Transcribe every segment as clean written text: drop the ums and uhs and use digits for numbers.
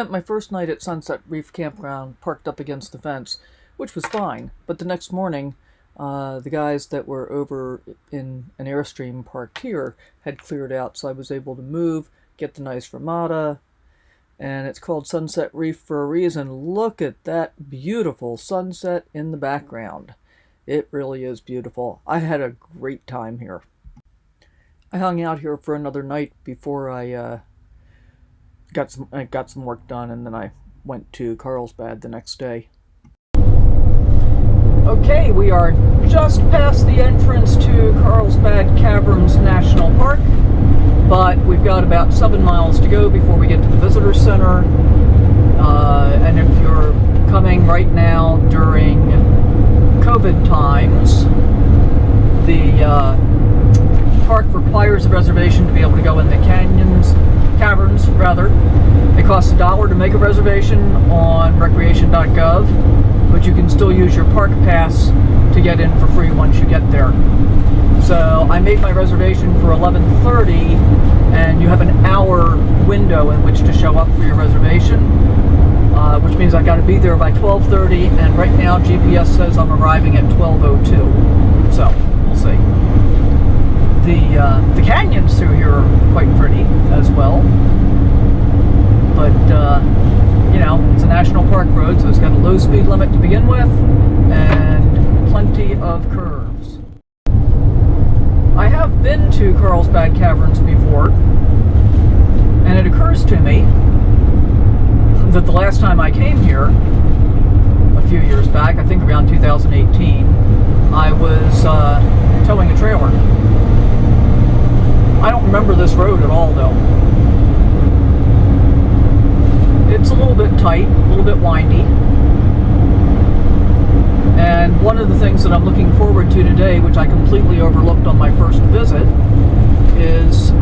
spent my first night at Sunset Reef Campground parked up against the fence, which was fine. But the next morning, the guys that were over in an Airstream parked here had cleared out, so I was able to move, get the nice Ramada, and it's called Sunset Reef for a reason. Look at that beautiful sunset in the background. It really is beautiful. I had a great time here. I hung out here for another night before I got some work done, and then I went to Carlsbad the next day. Okay, we are just past the entrance to Carlsbad Caverns National Park, but we've got about 7 miles to go before we get to the visitor center. And if you're coming right now during COVID times, the park requires a reservation to be able to go in the caverns. It costs $1 to make a reservation on recreation.gov, but you can still use your park pass to get in for free once you get there. So I made my reservation for 11:30, and you have an hour window in which to show up for your reservation, which means I got to be there by 12:30, and right now GPS says I'm arriving at 12:02. So we'll see. The canyons through here are quite pretty as well, but you know, it's a national park road, so it's got a low speed limit to begin with and plenty of curves. I have been to Carlsbad Caverns before, and it occurs to me that the last time I came here, a few years back, I think around 2018, I was towing a trailer. I don't remember this road at all, though. It's a little bit tight, a little bit windy. And one of the things that I'm looking forward to today, which I completely overlooked on my first visit, is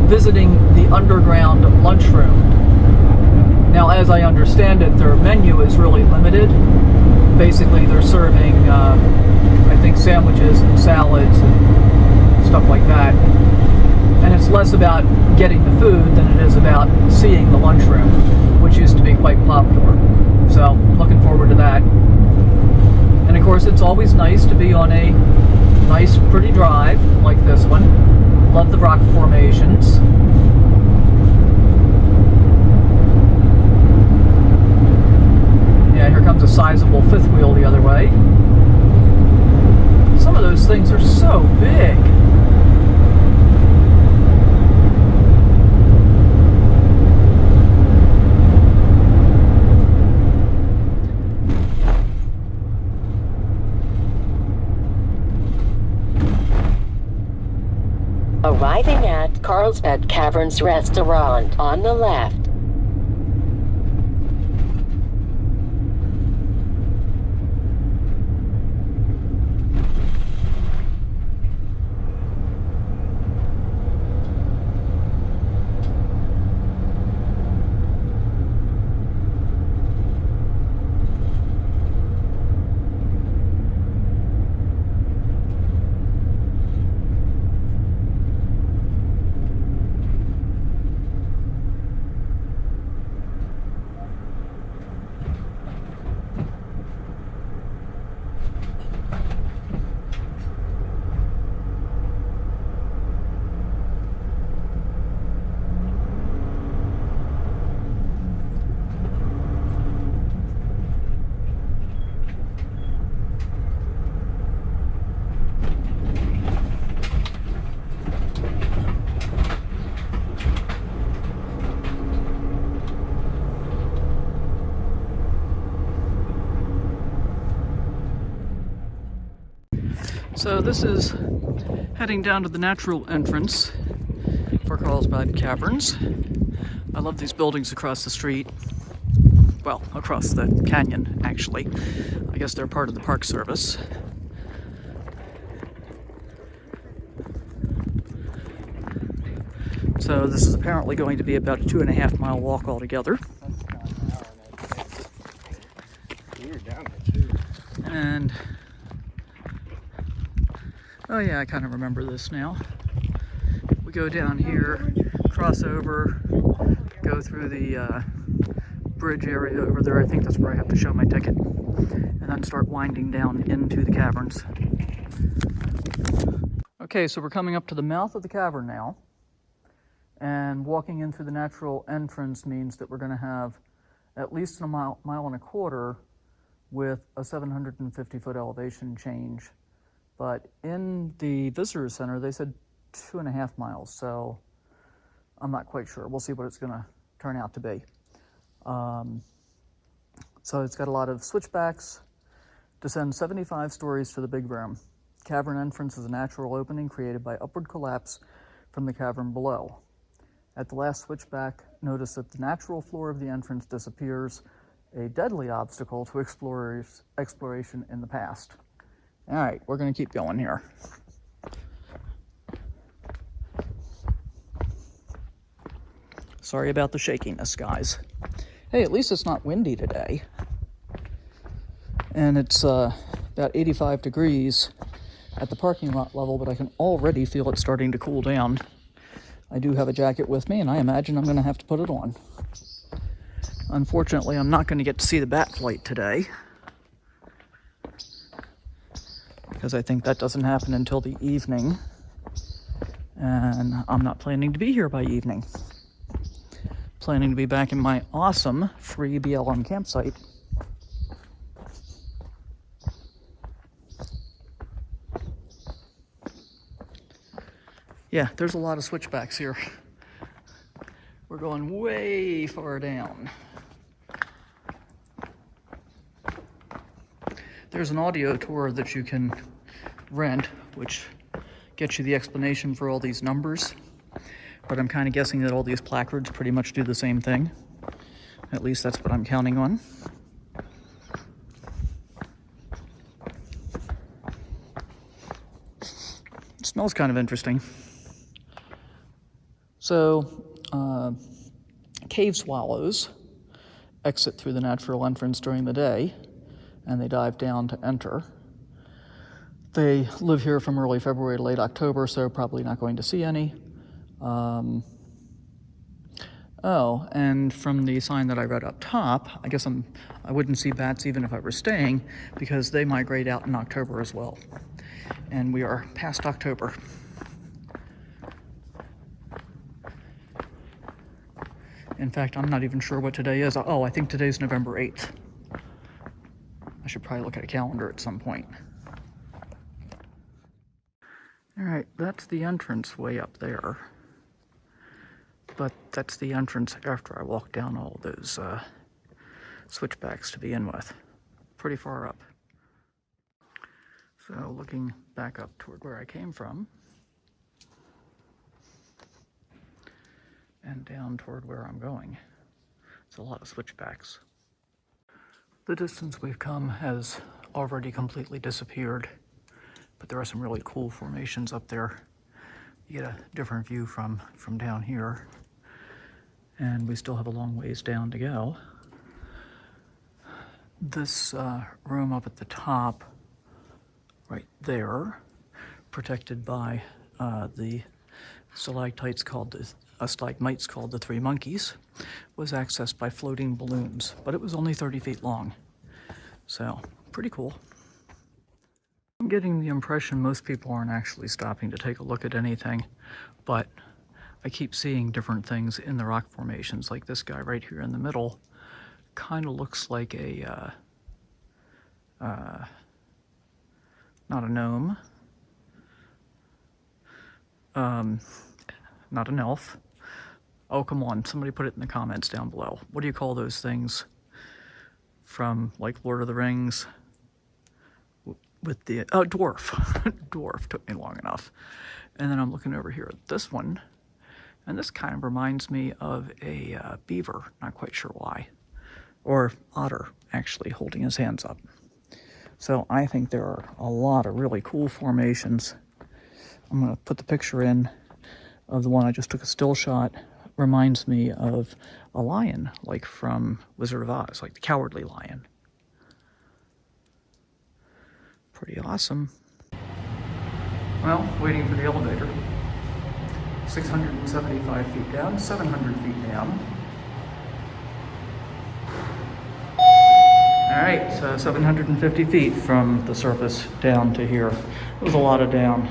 visiting the underground lunchroom. Now, as I understand it, their menu is really limited. Basically, they're serving, I think, sandwiches and salads and stuff like that. And it's less about getting the food than it is about seeing the lunchroom, which used to be quite popular. So, looking forward to that. And of course, it's always nice to be on a nice, pretty drive like this one. Love the rock formations. Yeah, here comes a sizable fifth wheel the other way. Some of those things are so big. Arriving at Carlsbad Caverns Restaurant on the left. So this is heading down to the natural entrance for Carlsbad Caverns. I love these buildings across the street. Well, across the canyon, actually. I guess they're part of the Park Service. So this is apparently going to be about a 2.5 mile walk altogether. And oh yeah, I kind of remember this now. We go down here, cross over, go through the bridge area over there. I think that's where I have to show my ticket, and then start winding down into the caverns. Okay, so we're coming up to the mouth of the cavern now, and walking in through the natural entrance means that we're going to have at least a mile and a quarter with a 750-foot elevation change. But in the visitor center, they said 2.5 miles, so I'm not quite sure. We'll see what it's going to turn out to be. So it's got a lot of switchbacks. Descend 75 stories to the big room. Cavern entrance is a natural opening created by upward collapse from the cavern below. At the last switchback, notice that the natural floor of the entrance disappears, a deadly obstacle to exploration in the past. All right, we're going to keep going here. Sorry about the shakiness, guys. Hey, at least it's not windy today. And it's about 85 degrees at the parking lot level, but I can already feel it starting to cool down. I do have a jacket with me, and I imagine I'm going to have to put it on. Unfortunately, I'm not going to get to see the bat flight today, because I think that doesn't happen until the evening, and I'm not planning to be here by evening. Planning to be back in my awesome free BLM campsite. Yeah, there's a lot of switchbacks here. We're going way far down. There's an audio tour that you can rent, which gets you the explanation for all these numbers. But I'm kind of guessing that all these placards pretty much do the same thing. At least that's what I'm counting on. It smells kind of interesting. So, cave swallows exit through the natural entrance during the day, and they dive down to enter. They live here from early February to late October, so probably not going to see any. Oh, and from the sign that I read up top, I guess I wouldn't see bats even if I were staying, because they migrate out in October as well. And we are past October. In fact, I'm not even sure what today is. Oh, I think today's November 8th. I should probably look at a calendar at some point. All right, that's the entrance way up there. But that's the entrance after I walk down all those switchbacks to begin with. Pretty far up. So looking back up toward where I came from, and down toward where I'm going, it's a lot of switchbacks. The distance we've come has already completely disappeared, but there are some really cool formations up there. You get a different view from down here, and we still have a long ways down to go. This room up at the top, right there, protected by the stalactites stalagmites called the Three Monkeys, was accessed by floating balloons, but it was only 30 feet long. So, pretty cool. I'm getting the impression most people aren't actually stopping to take a look at anything, but I keep seeing different things in the rock formations, like this guy right here in the middle. Kind of looks like a, not a gnome, not an elf. Oh, come on, somebody put it in the comments down below. What do you call those things from, like, Lord of the Rings? With the, oh, dwarf. Dwarf, took me long enough. And then I'm looking over here at this one, and this kind of reminds me of a beaver, not quite sure why. Or otter, actually, holding his hands up. So I think there are a lot of really cool formations. I'm going to put the picture in of the one I just took a still shot. Reminds me of a lion, like from Wizard of Oz, like the Cowardly Lion. Pretty awesome. Well, waiting for the elevator. 675 feet down, 700 feet down. right, so 750 feet from the surface down to here. It was a lot of down.